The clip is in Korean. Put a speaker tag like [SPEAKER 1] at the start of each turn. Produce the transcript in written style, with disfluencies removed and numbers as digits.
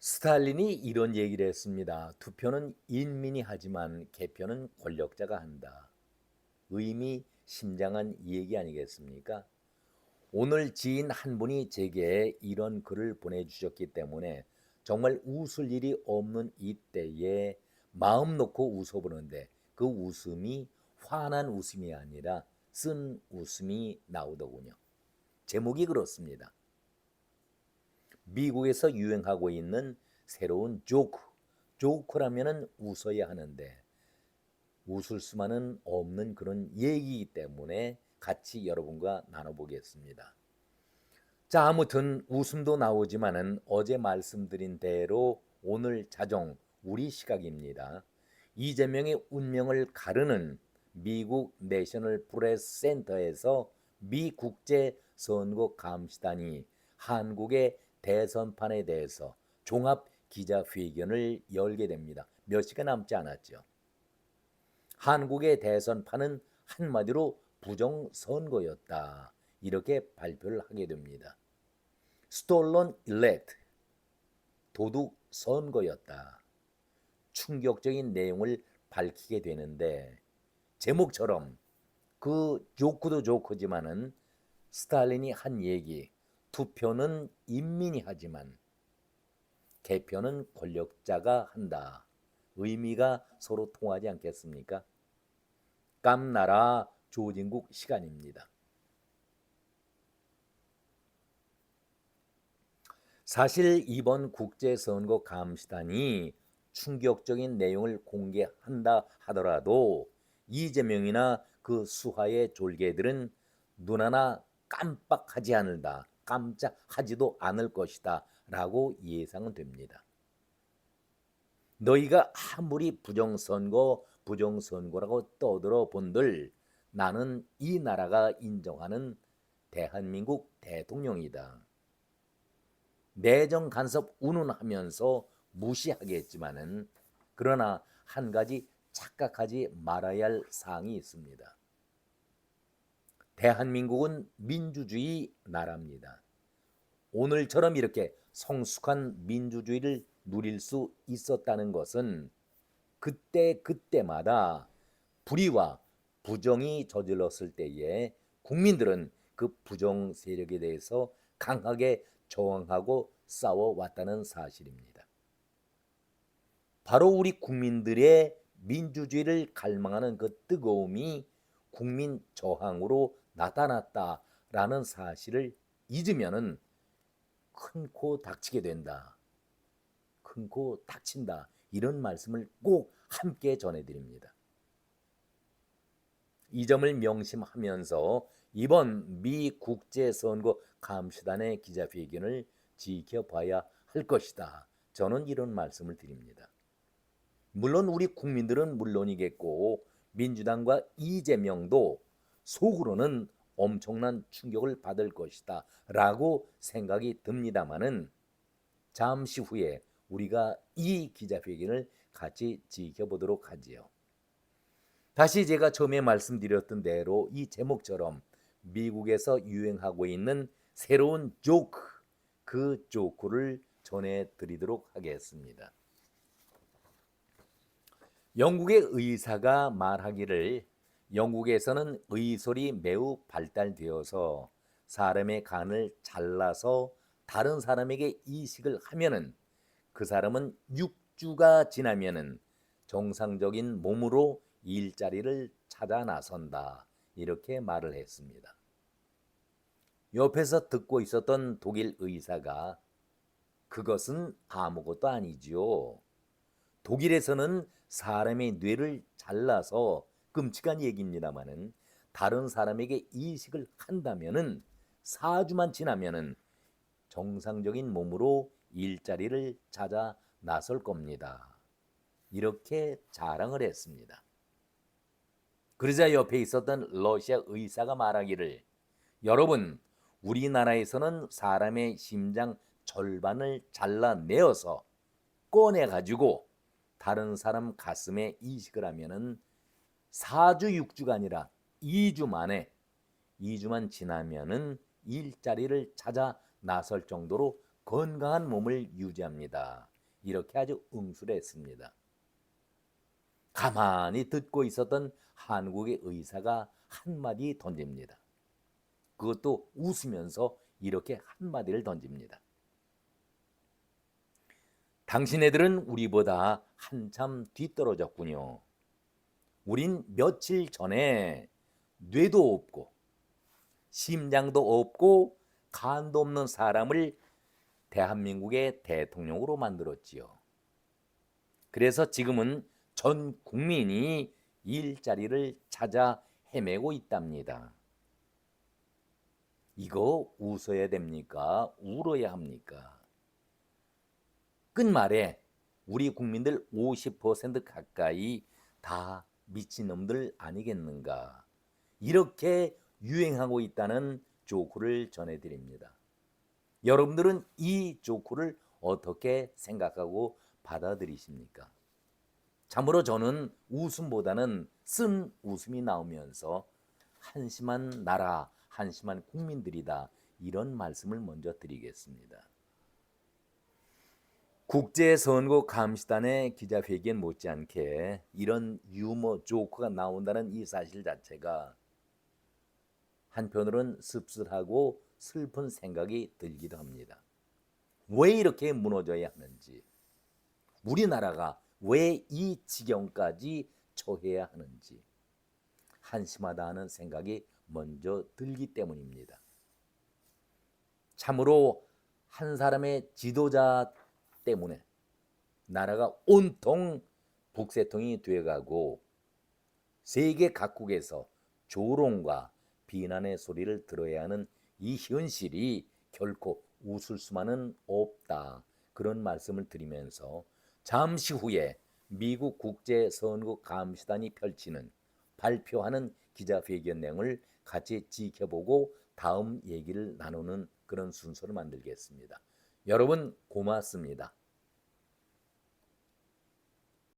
[SPEAKER 1] 스탈린이 이런 얘기를 했습니다. 투표는 인민이 하지만 개표는 권력자가 한다. 의미심장한 얘기 아니겠습니까? 오늘 지인 한 분이 제게 이런 글을 보내주셨기 때문에 정말 웃을 일이 없는 이때에 마음 놓고 웃어보는데 그 웃음이 화난 웃음이 아니라 쓴 웃음이 나오더군요. 제목이 그렇습니다. 미국에서 유행하고 있는 새로운 조크. 조크라면은 웃어야 하는데 웃을 수만은 없는 그런 얘기이기 때문에 같이 여러분과 나눠보겠습니다. 자, 아무튼 웃음도 나오지만은 어제 말씀드린 대로 오늘 자정 우리 시각입니다. 이재명의 운명을 가르는 미국 내셔널 프레스 센터에서 미 국제 선거 감시단이 한국의 대선판에 대해서 종합 기자회견을 열게 됩니다. 몇 시간 남지 않았죠. 한국의 대선판은 한마디로 부정선거였다. 이렇게 발표를 하게 됩니다. 스톨런 일렉트, 도둑 선거였다. 충격적인 내용을 밝히게 되는데 제목처럼 그 조크도 조크지만은 스탈린이 한 얘기, 투표는 인민이 하지만 개표는 권력자가 한다. 의미가 서로 통하지 않겠습니까? 깜나라 조진국 시간입니다. 사실 이번 국제선거 감시단이 충격적인 내용을 공개한다 하더라도 이재명이나 그 수하의 졸개들은 눈 하나 깜빡하지 않을다, 깜짝하지도 않을 것이다 라고 예상은 됩니다. 너희가 아무리 부정선거라고 떠들어 본들 나는 이 나라가 인정하는 대한민국 대통령이다. 내정 간섭 운운하면서 무시하겠지만은 그러나 한 가지 착각하지 말아야 할 사항이 있습니다. 대한민국은 민주주의 나라입니다. 오늘처럼 이렇게 성숙한 민주주의를 누릴 수 있었다는 것은 그때마다 불의와 부정이 저질렀을 때에 국민들은 그 부정 세력에 대해서 강하게 저항하고 싸워왔다는 사실입니다. 바로 우리 국민들의 민주주의를 갈망하는 그 뜨거움이 국민 저항으로 나타났다라는 사실을 잊으면은 큰 코 닥치게 된다. 큰 코 닥친다. 이런 말씀을 꼭 함께 전해드립니다. 이 점을 명심하면서 이번 미 국제선거 감시단의 기자회견을 지켜봐야 할 것이다. 저는 이런 말씀을 드립니다. 물론 우리 국민들은 물론이겠고 민주당과 이재명도 속으로는 엄청난 충격을 받을 것이다 라고 생각이 듭니다마는 잠시 후에 우리가 이 기자회견을 같이 지켜보도록 하지요. 다시 제가 처음에 말씀드렸던 대로 이 제목처럼 미국에서 유행하고 있는 새로운 조크, 그 조크를 전해드리도록 하겠습니다. 영국의 의사가 말하기를 영국에서는 의술이 매우 발달되어서 사람의 간을 잘라서 다른 사람에게 이식을 하면은 그 사람은 6주가 지나면은 정상적인 몸으로 일자리를 찾아 나선다. 이렇게 말을 했습니다. 옆에서 듣고 있었던 독일 의사가 그것은 아무것도 아니지요. 독일에서는 사람의 뇌를 잘라서 끔찍한 얘기입니다마는 다른 사람에게 이식을 한다면은 4주만 지나면은 정상적인 몸으로 일자리를 찾아 나설 겁니다. 이렇게 자랑을 했습니다. 그러자 옆에 있었던 러시아 의사가 말하기를 여러분, 우리나라에서는 사람의 심장 절반을 잘라내어서 꺼내가지고 다른 사람 가슴에 이식을 하면은 4주 6주가 아니라 2주 만에 2주만 지나면은 일자리를 찾아 나설 정도로 건강한 몸을 유지합니다. 이렇게 아주 응수했습니다. 가만히 듣고 있었던 한국의 의사가 한마디 던집니다. 그것도 웃으면서 이렇게 한마디를 던집니다. 당신네들은 우리보다 한참 뒤떨어졌군요. 우린 며칠 전에 뇌도 없고 심장도 없고 간도 없는 사람을 대한민국의 대통령으로 만들었지요. 그래서 지금은 전 국민이 일자리를 찾아 헤매고 있답니다. 이거 웃어야 됩니까? 울어야 합니까? 끝말에 우리 국민들 50% 가까이 다 미친놈들 아니겠는가? 이렇게 유행하고 있다는 조크를 전해드립니다. 여러분들은 이 조크를 어떻게 생각하고 받아들이십니까? 참으로 저는 웃음보다는 쓴 웃음이 나오면서 한심한 나라, 한심한 국민들이다, 이런 말씀을 먼저 드리겠습니다. 국제선거감시단의 기자회견 못지않게 이런 유머 조크가 나온다는 이 사실 자체가 한편으로는 씁쓸하고 슬픈 생각이 들기도 합니다. 왜 이렇게 무너져야 하는지, 우리나라가 왜 이 지경까지 처해야 하는지 한심하다는 생각이 먼저 들기 때문입니다. 참으로 한 사람의 지도자 때문에 나라가 온통 북새통이 되어가고 세계 각국에서 조롱과 비난의 소리를 들어야 하는 이 현실이 결코 웃을 수만은 없다, 그런 말씀을 드리면서 잠시 후에 미국 국제선거감시단이 펼치는 발표하는 기자회견 내용을 같이 지켜보고 다음 얘기를 나누는 그런 순서를 만들겠습니다. 여러분 고맙습니다.